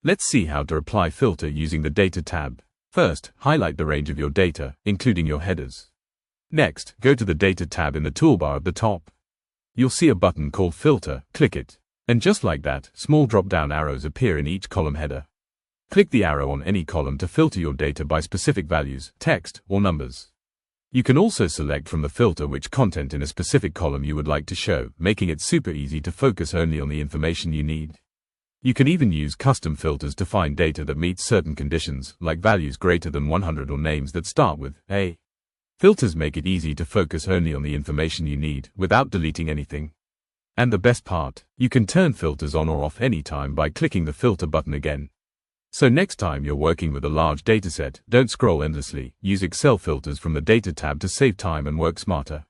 Let's see how to apply filter using the Data tab. First, highlight the range of your data, including your headers. Next, go to the Data tab in the toolbar at the top. You'll see a button called Filter. Click it. And just like that, small drop-down arrows appear in each column header. Click the arrow on any column to filter your data by specific values, text, or numbers. You can also select from the filter which content in a specific column you would like to show, making it super easy to focus only on the information you need. You can even use custom filters to find data that meets certain conditions, like values greater than 100 or names that start with A. Filters make it easy to focus only on the information you need, without deleting anything. And the best part, you can turn filters on or off anytime by clicking the filter button again. So next time you're working with a large dataset, don't scroll endlessly. Use Excel filters from the Data tab to save time and work smarter.